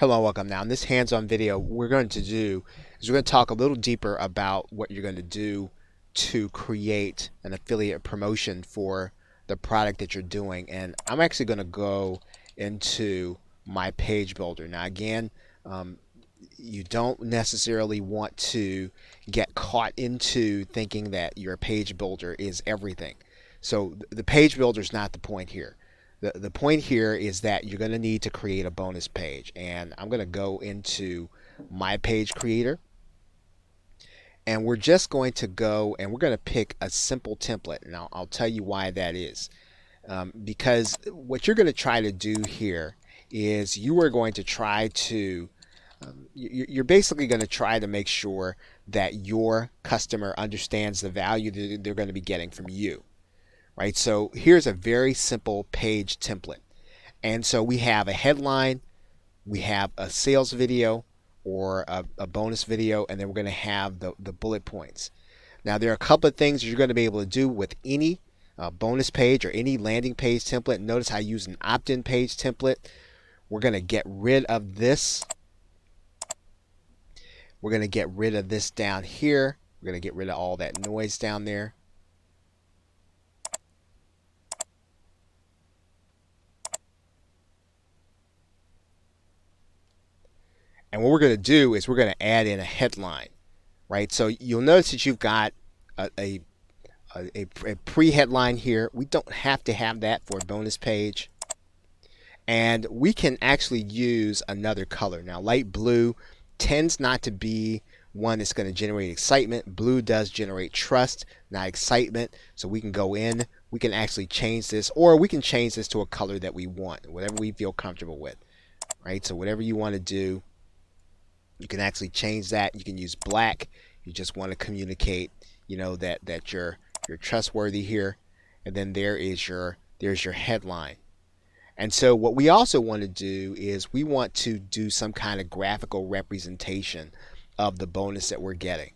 Hello, welcome. Now in this hands-on video, we're going to talk a little deeper about what you're going to do to create an affiliate promotion for the product that you're doing. And I'm actually going to go into my page builder. Now again, you don't necessarily want to get caught into thinking that your page builder is everything. So the page builder is not the point here. The point here is that you're going to need to create a bonus page, and I'm going to go into my page creator, and we're just going to go and we're going to pick a simple template, and I'll tell you why that is. Because what you're going to try to do here is you are going to try to you're basically going to try to make sure that your customer understands the value that they're going to be getting from you. Right, so here's a very simple page template. And so we have a headline, we have a sales video or a bonus video, and then we're going to have the bullet points. Now there are a couple of things you're going to be able to do with any bonus page or any landing page template. Notice I use an opt-in page template. We're going to get rid of this. We're going to get rid of this down here. We're going to get rid of all that noise down there. And what we're going to do is we're going to add in a headline, right? So you'll notice that you've got a pre-headline here. We don't have to have that for a bonus page. And we can actually use another color. Now, light blue tends not to be one that's going to generate excitement. Blue does generate trust, not excitement. So we can go in, we can actually change this, or we can change this to a color that we want, whatever we feel comfortable with, right? So whatever you want to do, you can actually change that. You can use black. You just want to communicate, that you're trustworthy here. And then there's your headline. And so what we also want to do is we want to do some kind of graphical representation of the bonus that we're getting,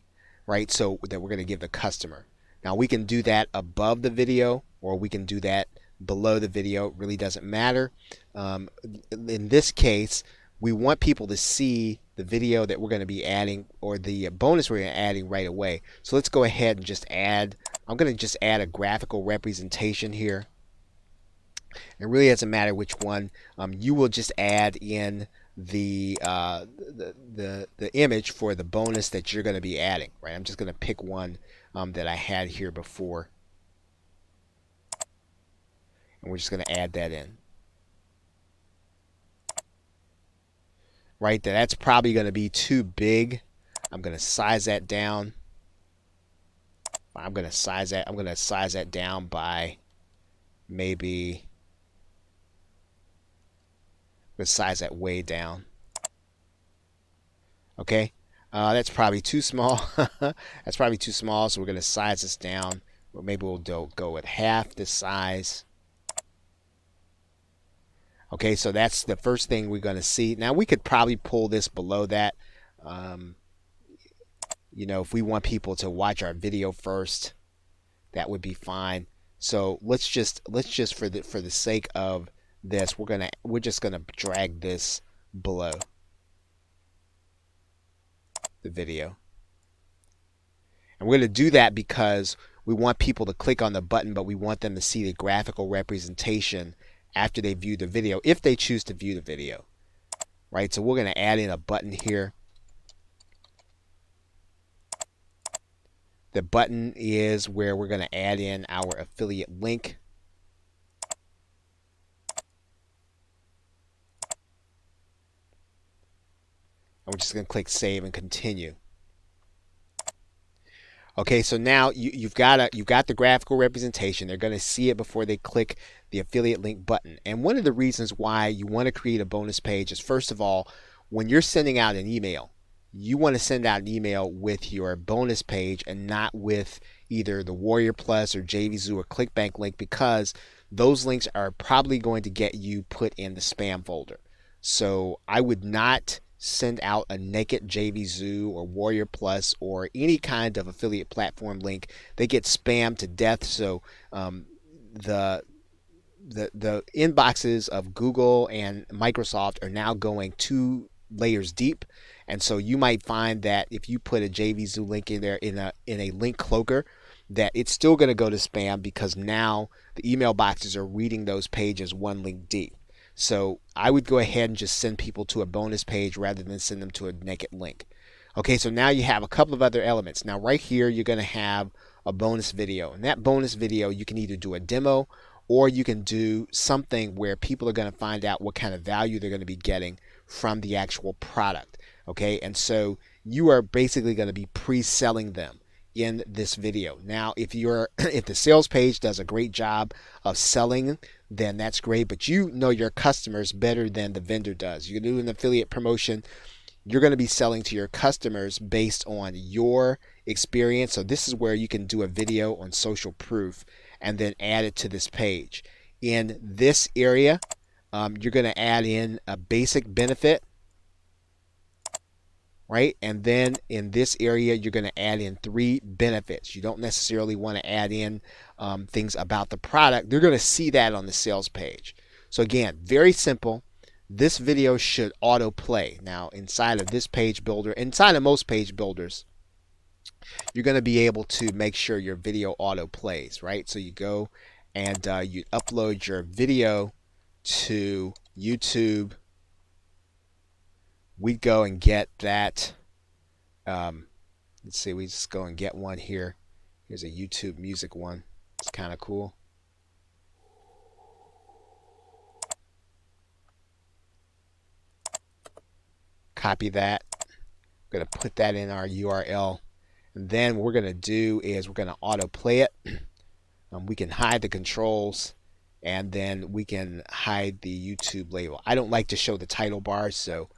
right? So that we're going to give the customer. Now we can do that above the video, or we can do that below the video. It really doesn't matter. In this case, we want people to see the video that we're going to be adding, or the bonus we're adding right away. So let's go ahead and just add. I'm going to just add a graphical representation here. It really doesn't matter which one. You will just add in the image for the bonus that you're going to be adding. Right. I'm just going to pick one that I had here before, and we're just going to add that in. Right, that's probably going to be too big. I'm going to size that down. I'm going to size that down by maybe. Let's size that way down. Okay, that's probably too small. That's probably too small. So we're going to size this down. Or maybe we'll go with half the size. Okay, so that's the first thing we're going to see. Now we could probably pull this below that. If we want people to watch our video first, that would be fine. So let's just for the sake of this, we're just gonna drag this below the video. And we're going to do that because we want people to click on the button, but we want them to see the graphical representation after they view the video, if they choose to view the video, right? So we're going to add in a button here. The button is where we're going to add in our affiliate link. And we're just going to click save and continue. Okay, so now you've got the graphical representation. They're going to see it before they click the affiliate link button. And one of the reasons why you want to create a bonus page is, first of all, when you're sending out an email, you want to send out an email with your bonus page and not with either the Warrior Plus or JVZoo or ClickBank link, because those links are probably going to get you put in the spam folder. So I would not send out a naked JVZoo or Warrior Plus or any kind of affiliate platform link. They get spammed to death. So the inboxes of Google and Microsoft are now going to layers deep. And so you might find that if you put a JVZoo link in there in a link cloaker, that it's still going to go to spam because now the email boxes are reading those pages one link deep. So I would go ahead and just send people to a bonus page rather than send them to a naked link. Okay, so now you have a couple of other elements. Now right here, you're going to have a bonus video. And that bonus video, you can either do a demo or you can do something where people are going to find out what kind of value they're going to be getting from the actual product. Okay, and so you are basically going to be pre-selling them in this video. Now, if the sales page does a great job of selling, then that's great, but you know your customers better than the vendor does. You do an affiliate promotion, you're going to be selling to your customers based on your experience. So this is where you can do a video on social proof and then add it to this page. In this area, you're going to add in a basic benefit, right? And then in this area, you're going to add in 3 benefits. You don't necessarily want to add in things about the product. They're going to see that on the sales page. So again, very simple. This video should autoplay. Now, inside of this page builder, inside of most page builders, you're going to be able to make sure your video autoplays, right? So you go and you upload your video to YouTube. We'd go and get that. Let's see, we just go and get one here. Here's a YouTube music one. It's kind of cool. Copy that. We're going to put that in our URL. And then what we're going to do is we're going to autoplay it. We can hide the controls, and then we can hide the YouTube label. I don't like to show the title bar, so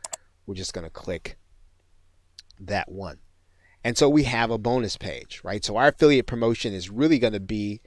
we're just going to click that one. And so we have a bonus page, right? So our affiliate promotion is really going to be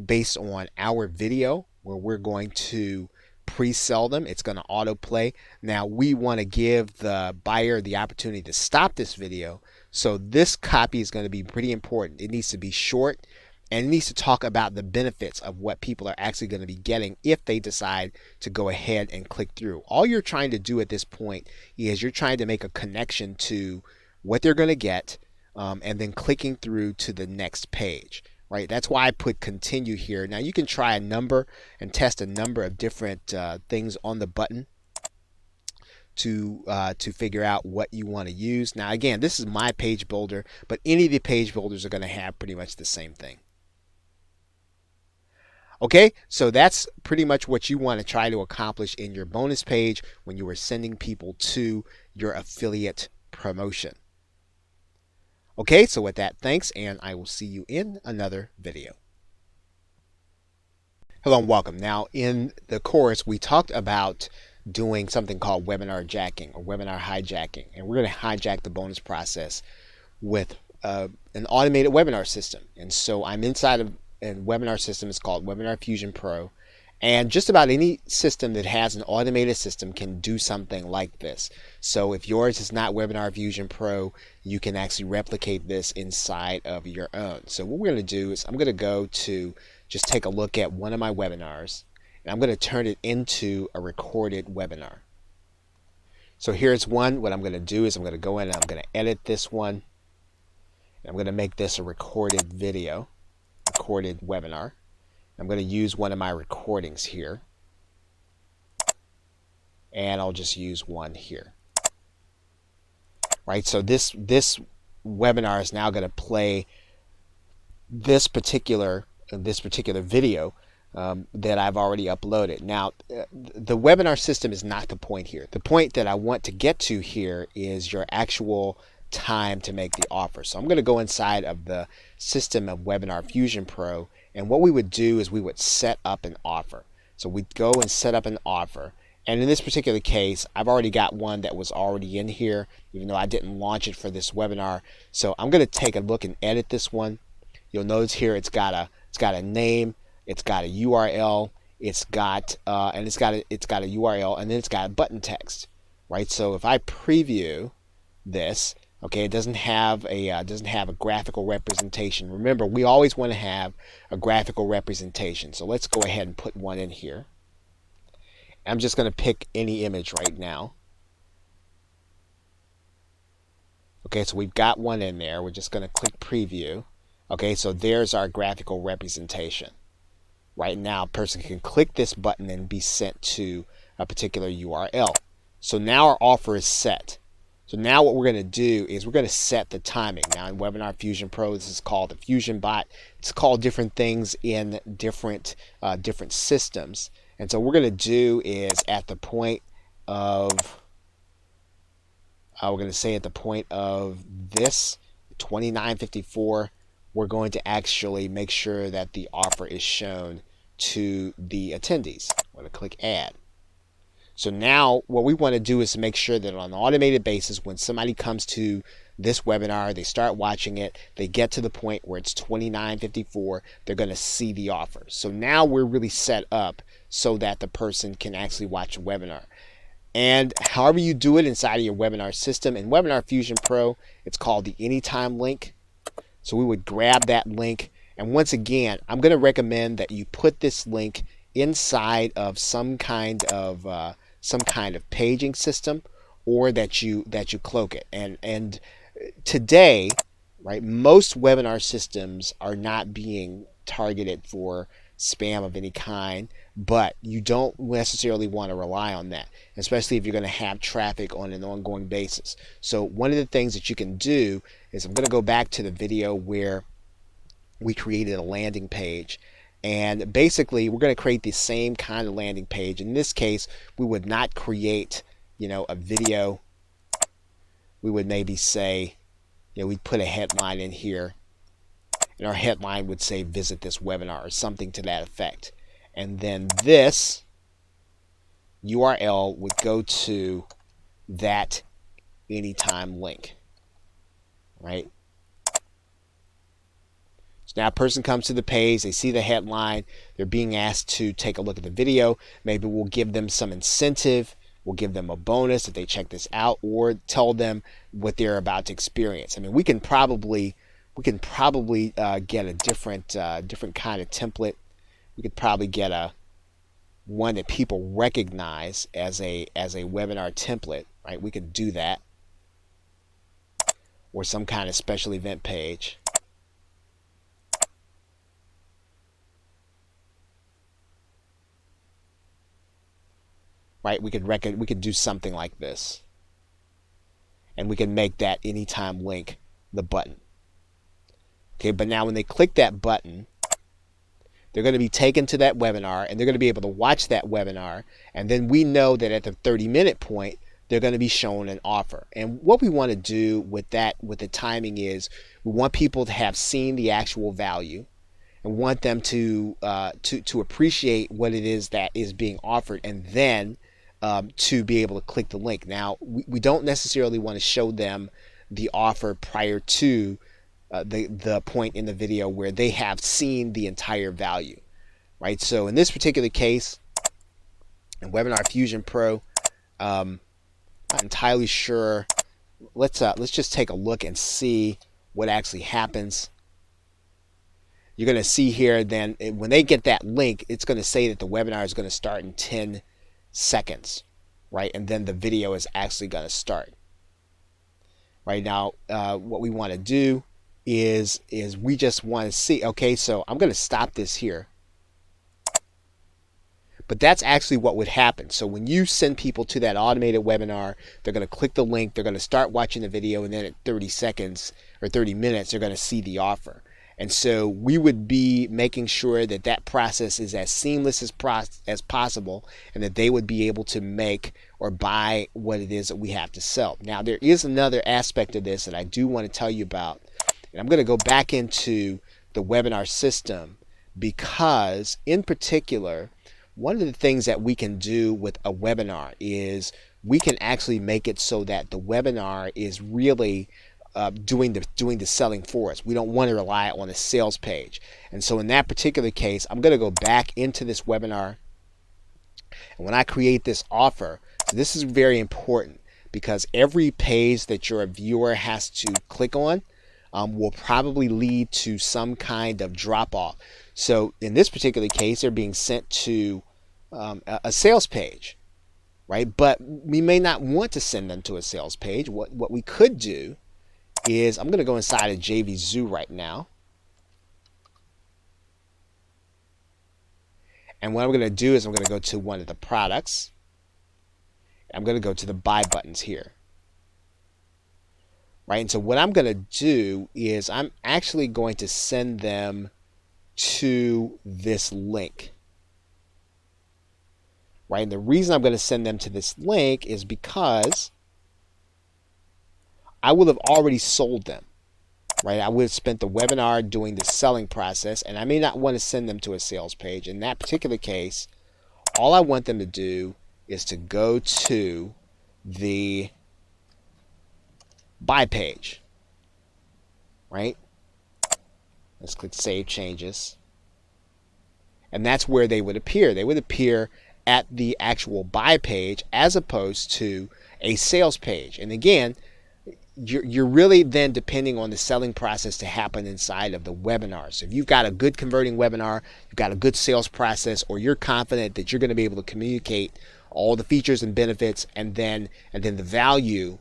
based on our video, where we're going to pre-sell them. It's going to autoplay. Now we want to give the buyer the opportunity to stop this video. So this copy is going to be pretty important. It needs to be short, and it needs to talk about the benefits of what people are actually going to be getting if they decide to go ahead and click through. All you're trying to do at this point is you're trying to make a connection to what they're going to get, and then clicking through to the next page. Right? That's why I put continue here. Now you can try a number and test a number of different things on the button to figure out what you want to use. Now again, this is my page builder, but any of the page builders are going to have pretty much the same thing. Okay, so that's pretty much what you want to try to accomplish in your bonus page when you are sending people to your affiliate promotion. Okay, so with that, thanks, and I will see you in another video. Hello and welcome. Now, in the course, we talked about doing something called webinar jacking or webinar hijacking, and we're going to hijack the bonus process with an automated webinar system. And so I'm inside of a webinar system. It's called Webinar Fusion Pro. And just about any system that has an automated system can do something like this. So if yours is not Webinar Fusion Pro, you can actually replicate this inside of your own. So what we're going to do is I'm going to go to just take a look at one of my webinars, and I'm going to turn it into a recorded webinar. So here's one. What I'm going to do is I'm going to go in and I'm going to edit this one. And I'm going to make this a recorded video, recorded webinar. I'm going to use one of my recordings here, and I'll just use one here. Right, so this webinar is now going to play this particular video that I've already uploaded. Now, the webinar system is not the point here. The point that I want to get to here is your actual time to make the offer. So I'm going to go inside of the system of Webinar Fusion Pro, and what we would do is we would set up an offer. So we'd go and set up an offer. And in this particular case, I've already got one that was already in here, even though I didn't launch it for this webinar. So I'm going to take a look and edit this one. You'll notice here it's got a name, it's got a URL, it's got a URL, and then it's got a button text. Right? So if I preview this, okay, it doesn't have a graphical representation. Remember, we always want to have a graphical representation. So let's go ahead and put one in here. I'm just going to pick any image right now. Okay, so we've got one in there. We're just going to click preview. Okay, so there's our graphical representation. Right now, a person can click this button and be sent to a particular URL. So now our offer is set. So now what we're going to do is we're going to set the timing. Now in Webinar Fusion Pro, this is called the Fusion Bot. It's called different things in different systems. And so what we're going to do is at the point of, we're going to say at the point of this 29:54, we're going to actually make sure that the offer is shown to the attendees. I'm going to click add. So now what we want to do is to make sure that on an automated basis, when somebody comes to this webinar, they start watching it, they get to the point where it's 29:54, they're going to see the offer. So now we're really set up so that the person can actually watch a webinar. And however you do it inside of your webinar system, in Webinar Fusion Pro, it's called the Anytime link. So we would grab that link. And once again, I'm going to recommend that you put this link inside of some kind of paging system, or that you cloak it. And today, right, most webinar systems are not being targeted for spam of any kind, but you don't necessarily want to rely on that, especially if you're going to have traffic on an ongoing basis. So one of the things that you can do is, I'm going to go back to the video where we created a landing page. And basically, we're going to create the same kind of landing page. In this case, we would not create, a video. We would maybe say, we'd put a headline in here. And our headline would say, visit this webinar, or something to that effect. And then this URL would go to that Anytime link, right? Now a person comes to the page, they see the headline, they're being asked to take a look at the video. Maybe we'll give them some incentive, we'll give them a bonus if they check this out, or tell them what they're about to experience. I mean, we can probably get a different kind of template. We could probably get one that people recognize as a webinar template, right? We could do that, or some kind of special event page. Right, we could do something like this, and we can make that Anytime link the button. Okay, but now when they click that button, they're going to be taken to that webinar, and they're going to be able to watch that webinar, and then we know that at the 30-minute point, they're going to be shown an offer. And what we want to do with the timing is, we want people to have seen the actual value, and want them to appreciate what it is that is being offered, and then to be able to click the link. Now, we don't necessarily want to show them the offer prior to the point in the video where they have seen the entire value, right? So in this particular case, in Webinar Fusion Pro, not entirely sure. Let's just take a look and see what actually happens. You're going to see here then, when they get that link, it's going to say that the webinar is going to start in 10 seconds, right? And then the video is actually going to start. Right now, what we want to do is we just want to see, okay, so I'm going to stop this here. But that's actually what would happen. So when you send people to that automated webinar, they're going to click the link, they're going to start watching the video, and then at 30 seconds or 30 minutes, they're going to see the offer. And so we would be making sure that that process is as seamless as possible, and that they would be able to make or buy what it is that we have to sell. Now, there is another aspect of this that I do want to tell you about. And I'm going to go back into the webinar system, because in particular, one of the things that we can do with a webinar is we can actually make it so that the webinar is really doing the selling for us. We don't want to rely on a sales page. And so in that particular case, I'm going to go back into this webinar. And when I create this offer, so this is very important, because every page that your viewer has to click on will probably lead to some kind of drop off. So in this particular case, they're being sent to a sales page, right? But we may not want to send them to a sales page. What we could do is I'm going to go inside of JV Zoo right now. And what I'm going to do is I'm going to go to one of the products. I'm going to go to the buy buttons here. Right, and so what I'm going to do is I'm actually going to send them to this link. Right, and the reason I'm going to send them to this link is because I will have already sold them. Right, I would have spent the webinar doing the selling process, and I may not want to send them to a sales page. In that particular case, all I want them to do is to go to the buy page. Right? Let's click Save Changes. And that's where they would appear. They would appear at the actual buy page as opposed to a sales page. And again, you're really then depending on the selling process to happen inside of the webinar. So if you've got a good converting webinar, you've got a good sales process, or you're confident that you're going to be able to communicate all the features and benefits and then the value,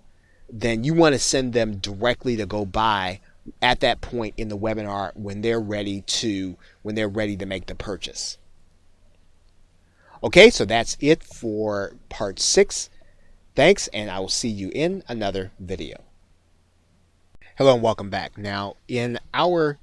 then you want to send them directly to go buy at that point in the webinar when they're ready to make the purchase. Okay, so that's it for part 6. Thanks, and I will see you in another video. Hello and welcome back. Now, in our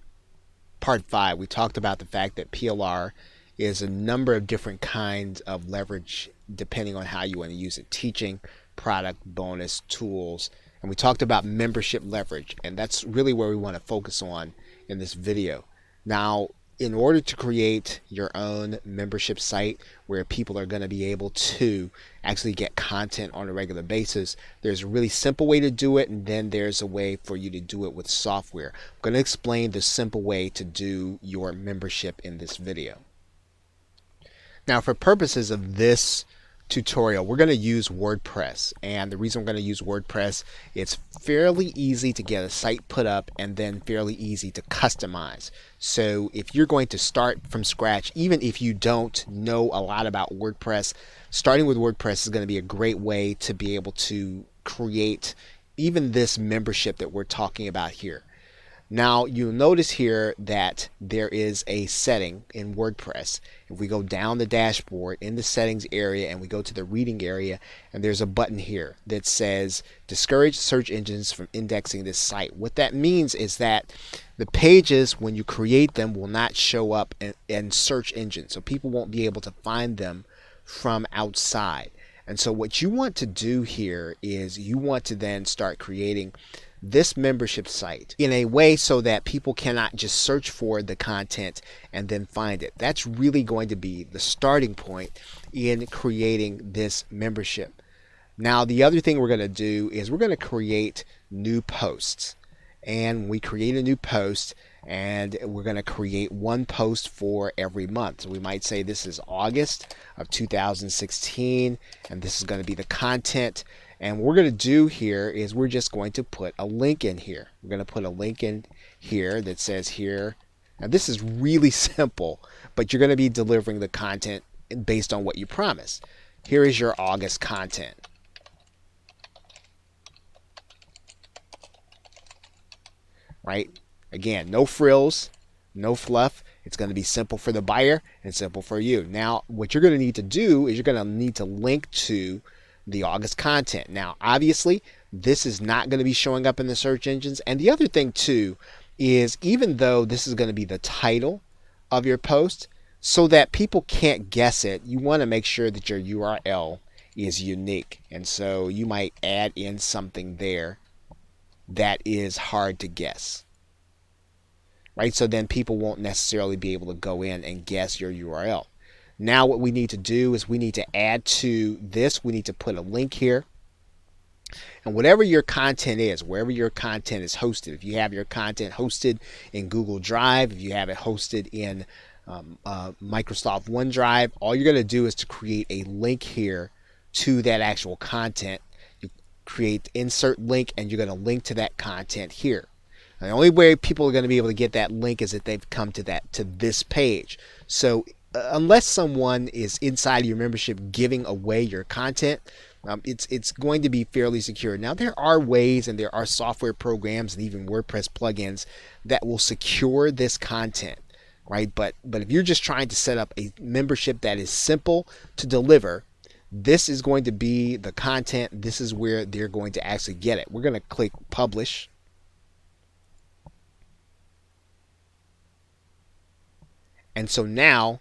part 5, we talked about the fact that PLR is a number of different kinds of leverage depending on how you want to use it. Teaching, product, bonus, tools. And we talked about membership leverage, and that's really where we want to focus on in this video. Now, in order to create your own membership site where people are going to be able to actually get content on a regular basis, there's a really simple way to do it, and then there's a way for you to do it with software. I'm going to explain the simple way to do your membership in this video. Now, for purposes of this tutorial, we're going to use WordPress, and the reason we're going to use WordPress, it's fairly easy to get a site put up and then fairly easy to customize. So if you're going to start from scratch, even if you don't know a lot about WordPress, starting with WordPress is going to be a great way to be able to create even this membership that we're talking about here. Now, you'll notice here that there is a setting in WordPress. If we go down the dashboard in the settings area and we go to the reading area, and there's a button here that says discourage search engines from indexing this site. What that means is that the pages, when you create them, will not show up in search engines. So people won't be able to find them from outside. And so what you want to do here is you want to then start creating this membership site in a way so that people cannot just search for the content and then find it. That's really going to be the starting point in creating this membership. Now, the other thing we're going to do is we're going to create new posts. And we create a new post, and we're going to create one post for every month. So we might say this is August of 2016, and this is going to be the content. And what we're going to do here is we're just going to put a link in here. We're going to put a link in here that says here. Now, this is really simple, but you're going to be delivering the content based on what you promise. Here is your August content. Right? Again, no frills, no fluff. It's going to be simple for the buyer and simple for you. Now, what you're going to need to do is you're going to need to link to the August content. Now, obviously, this is not going to be showing up in the search engines. And the other thing, too, is even though this is going to be the title of your post, so that people can't guess it, you want to make sure that your URL is unique. And so you might add in something there that is hard to guess. Right? So then people won't necessarily be able to go in and guess your URL. Now what we need to do is we need to add to this, we need to put a link here. And whatever your content is, wherever your content is hosted, if you have your content hosted in Google Drive, if you have it hosted in Microsoft OneDrive, all you're going to do is to create a link here to that actual content. You create insert link, and you're going to link to that content here. Now, the only way people are going to be able to get that link is if they've come to this page. So unless someone is inside your membership giving away your content, It's going to be fairly secure. Now there are ways and there are software programs and even WordPress plugins that will secure this content, right? But if you're just trying to set up a membership that is simple to deliver, this is going to be the content. This is where they're going to actually get it. We're going to click publish. And so now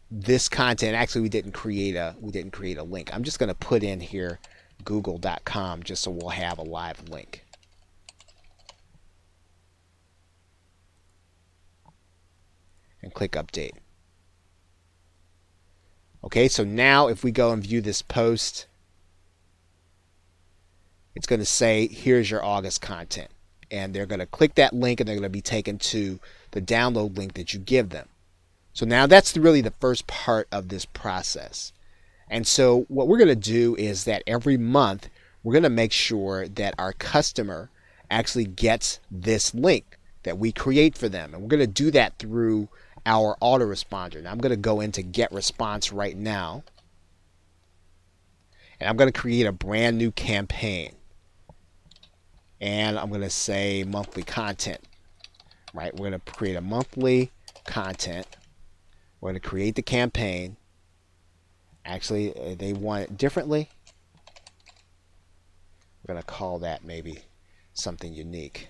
this content, actually we didn't create a link. I'm just going to put in here google.com just so we'll have a live link. And click update. Okay, so now if we go and view this post, it's going to say here's your August content, and they're going to click that link and they're going to be taken to the download link that you give them. So now that's really the first part of this process. And so what we're going to do is that every month we're going to make sure that our customer actually gets this link that we create for them. And we're going to do that through our autoresponder. Now I'm going to go into Get Response right now. And I'm going to create a brand new campaign. And I'm going to say monthly content. Right? We're going to create a monthly content. We're going to create the campaign. Actually, they want it differently. We're going to call that maybe something unique.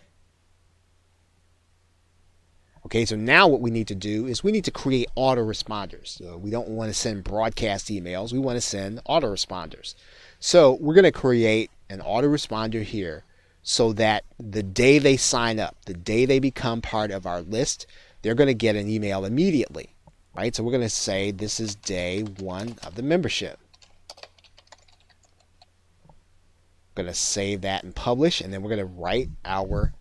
Okay, so now what we need to do is we need to create autoresponders. So we don't want to send broadcast emails. We want to send autoresponders. So we're going to create an autoresponder here so that the day they sign up, the day they become part of our list, they're going to get an email immediately. Right, so we're going to say this is day 1 of the membership. We're going to save that and publish, and then we're going to write our.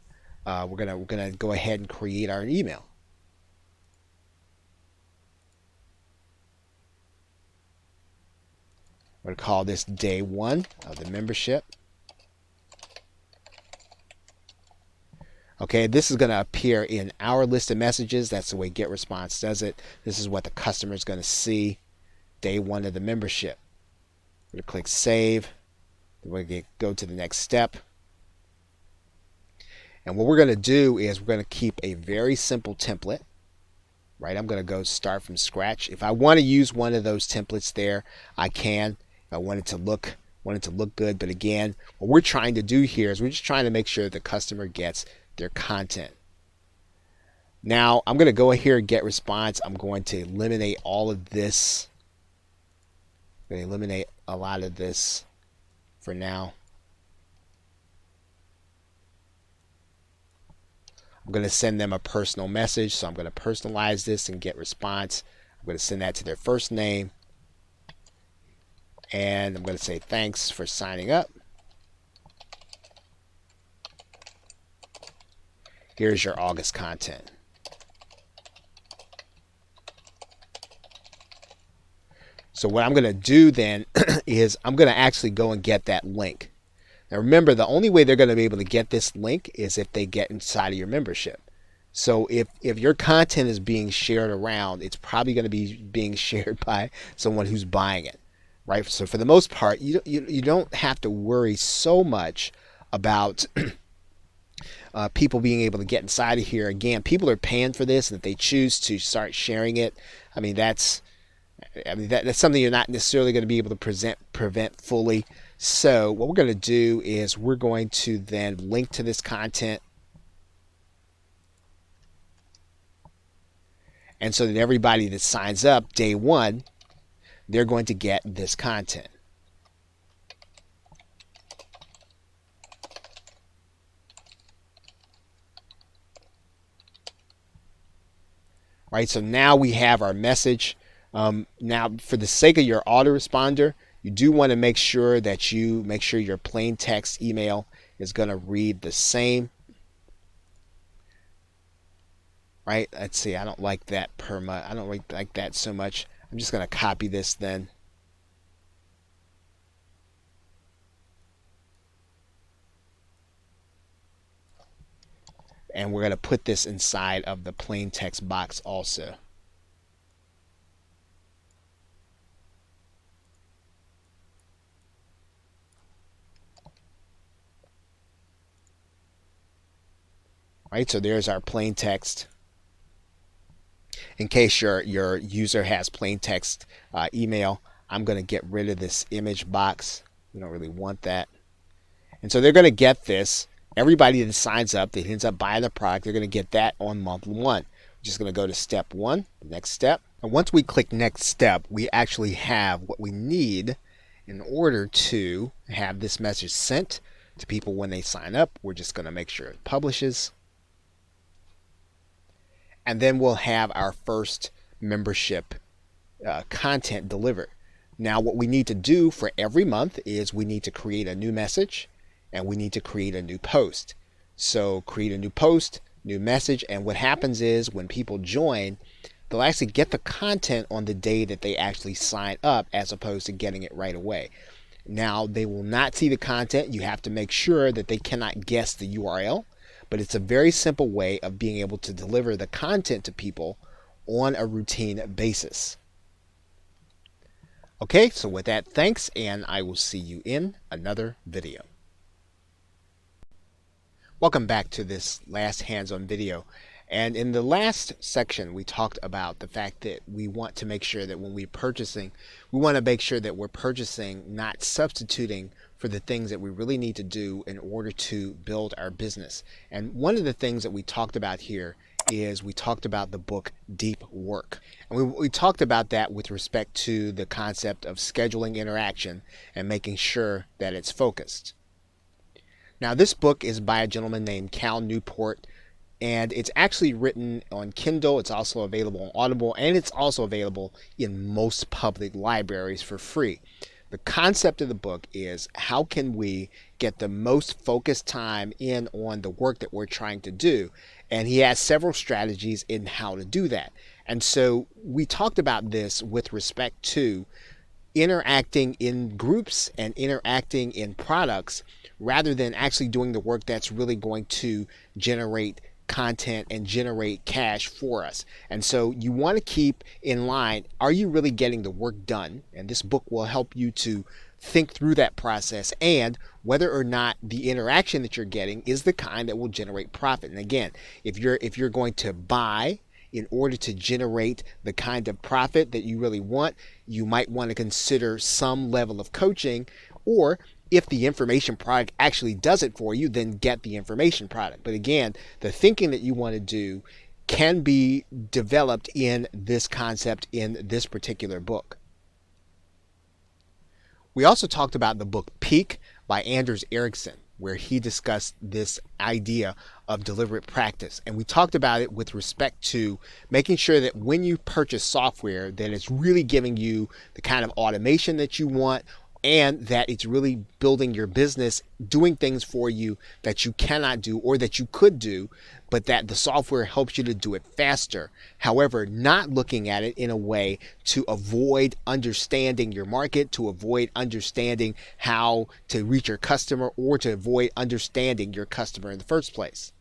We're going to go ahead and create our email. We're going to call this day 1 of the membership. Okay, this is going to appear in our list of messages. That's the way Get Response does it. This is what the customer is going to see. Day 1 of the membership. We're going to click Save. We're going to go to the next step. And what we're going to do is we're going to keep a very simple template. Right, I'm going to go start from scratch. If I want to use one of those templates there, I can. If I want it to look good. But again, what we're trying to do here is we're just trying to make sure the customer gets their content. Now I'm going to go here and Get Response. I'm going to eliminate all of this. I'm going to eliminate a lot of this for now. I'm going to send them a personal message, so I'm going to personalize this and Get Response. I'm going to send that to their first name, and I'm going to say thanks for signing up. Here's your August content. So what I'm going to do then is I'm going to actually go and get that link. Now remember, the only way they're going to be able to get this link is if they get inside of your membership. So if your content is being shared around, it's probably going to be being shared by someone who's buying it, right? So for the most part, you don't have to worry so much about people being able to get inside of here. Again, people are paying for this, and if they choose to start sharing it, that's something you're not necessarily going to be able to prevent fully. So what we're going to do is we're going to then link to this content, and so that everybody that signs up day 1, they're going to get this content. Right, so now we have our message. Now, for the sake of your autoresponder, you do want to make sure that your plain text email is going to read the same. Right, let's see, I don't like that I don't really like that so much. I'm just going to copy this then. And we're going to put this inside of the plain text box also. right? So there's our plain text. In case your user has plain text email, I'm going to get rid of this image box. We don't really want that. And so they're going to get this. Everybody that signs up, that ends up buying the product, they're going to get that on month 1. We're just going to go to step 1, the next step. And once we click next step, we actually have what we need in order to have this message sent to people when they sign up. We're just going to make sure it publishes. And then we'll have our first membership content delivered. Now, what we need to do for every month is we need to create a new message and we need to create a new post. So create a new post, new message, and what happens is when people join, they'll actually get the content on the day that they actually sign up as opposed to getting it right away. Now, they will not see the content. You have to make sure that they cannot guess the URL, but it's a very simple way of being able to deliver the content to people on a routine basis. Okay, so with that, thanks, and I will see you in another video. Welcome back to this last hands-on video. And in the last section, we talked about the fact that we want to make sure that when we're purchasing, we want to make sure that we're purchasing, not substituting for the things that we really need to do in order to build our business. And one of the things that we talked about here is we talked about the book Deep Work. And we talked about that with respect to the concept of scheduling interaction and making sure that it's focused. Now, this book is by a gentleman named Cal Newport, and it's actually written on Kindle. It's also available on Audible, and it's also available in most public libraries for free. The concept of the book is how can we get the most focused time in on the work that we're trying to do, and he has several strategies in how to do that. And so we talked about this with respect to interacting in groups and interacting in products rather than actually doing the work that's really going to generate content and generate cash for us. And so you want to keep in line, are you really getting the work done? And this book will help you to think through that process and whether or not the interaction that you're getting is the kind that will generate profit. And again, if you're going to buy in order to generate the kind of profit that you really want, you might want to consider some level of coaching, or if the information product actually does it for you, then get the information product. But again, the thinking that you want to do can be developed in this concept in this particular book. We also talked about the book Peak by Anders Ericsson, where he discussed this idea of deliberate practice. And we talked about it with respect to making sure that when you purchase software, that it's really giving you the kind of automation that you want, and that it's really building your business, doing things for you that you cannot do or that you could do, but that the software helps you to do it faster. However, not looking at it in a way to avoid understanding your market, to avoid understanding how to reach your customer, or to avoid understanding your customer in the first place.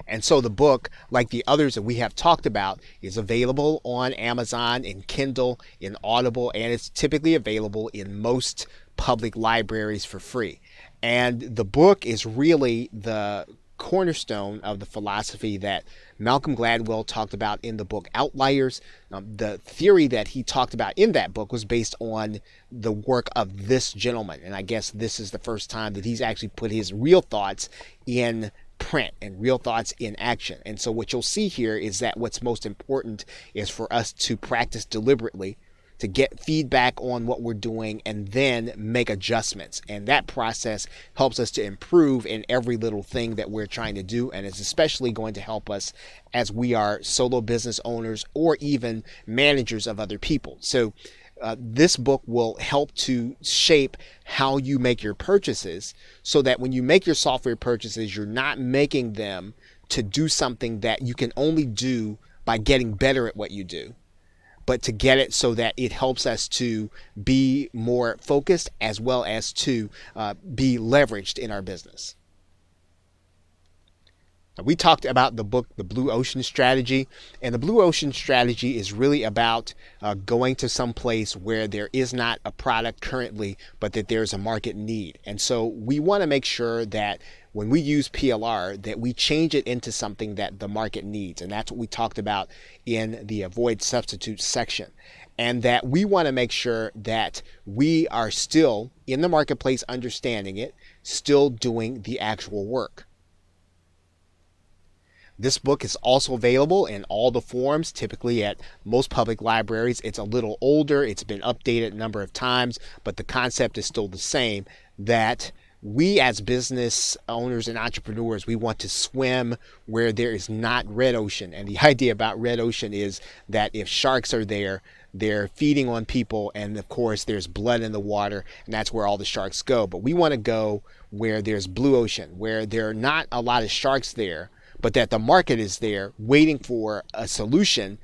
And so the book, like the others that we have talked about, is available on Amazon, in Kindle, in Audible, and it's typically available in most public libraries for free. And the book is really the cornerstone of the philosophy that Malcolm Gladwell talked about in the book Outliers. The theory that he talked about in that book was based on the work of this gentleman. And I guess this is the first time that he's actually put his real thoughts in print and real thoughts in action. And so what you'll see here is that what's most important is for us to practice deliberately, to get feedback on what we're doing, and then make adjustments. And that process helps us to improve in every little thing that we're trying to do. And it's especially going to help us as we are solo business owners or even managers of other people. So this book will help to shape how you make your purchases so that when you make your software purchases, you're not making them to do something that you can only do by getting better at what you do, but to get it so that it helps us to be more focused as well as to be leveraged in our business. We talked about the book, The Blue Ocean Strategy, and the Blue Ocean Strategy is really about going to some place where there is not a product currently, but that there's a market need. And so we want to make sure that when we use PLR, that we change it into something that the market needs. And that's what we talked about in the Avoid Substitutes section. And that we want to make sure that we are still in the marketplace understanding it, still doing the actual work. This book is also available in all the forms, typically at most public libraries. It's a little older, it's been updated a number of times, but the concept is still the same, that we as business owners and entrepreneurs, we want to swim where there is not red ocean. And the idea about red ocean is that if sharks are there, they're feeding on people, and of course there's blood in the water, and that's where all the sharks go. But we want to go where there's blue ocean, where there are not a lot of sharks there, but that the market is there waiting for a solution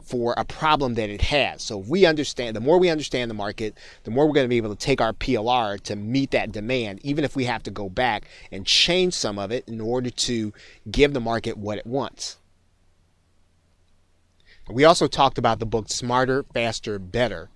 for a problem that it has. So if we understand, the more we understand the market, the more we're going to be able to take our PLR to meet that demand, even if we have to go back and change some of it in order to give the market what it wants. We also talked about the book Smarter, Faster, Better,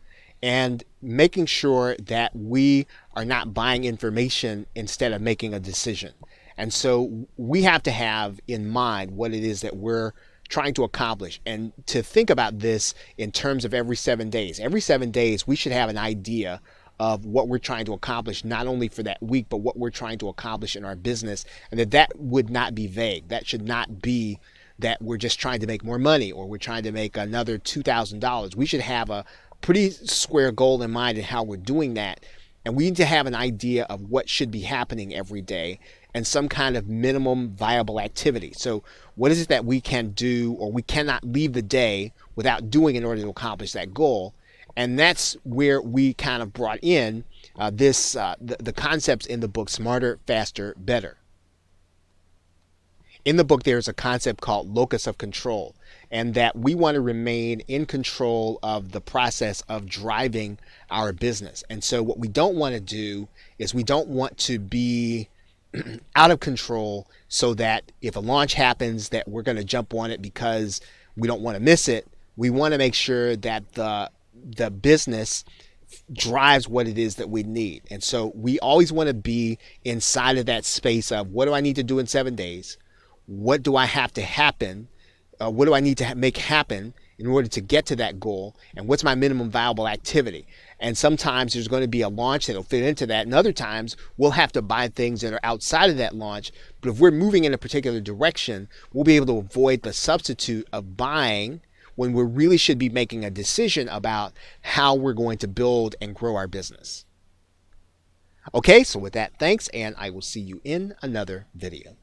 and making sure that we are not buying information instead of making a decision. And so we have to have in mind what it is that we're trying to accomplish, and to think about this in terms of every 7 days. Every 7 days, we should have an idea of what we're trying to accomplish, not only for that week, but what we're trying to accomplish in our business, and that would not be vague. That should not be that we're just trying to make more money or we're trying to make another $2,000. We should have a pretty square goal in mind and how we're doing that. And we need to have an idea of what should be happening every day and some kind of minimum viable activity. So what is it that we can do or we cannot leave the day without doing in order to accomplish that goal? And that's where we kind of brought in the concepts in the book Smarter, Faster, Better. In the book, there's a concept called locus of control, and that we want to remain in control of the process of driving our business. And so what we don't want to do is we don't want to be out of control so that if a launch happens that we're going to jump on it because we don't want to miss it. We want to make sure that the business drives what it is that we need. And so we always want to be inside of that space of what do I need to do in 7 days? What do I have to happen? What do I need to make happen in order to get to that goal? And what's my minimum viable activity? And sometimes there's going to be a launch that'll fit into that. And other times we'll have to buy things that are outside of that launch. But if we're moving in a particular direction, we'll be able to avoid the substitute of buying when we really should be making a decision about how we're going to build and grow our business. Okay, so with that, thanks, and I will see you in another video.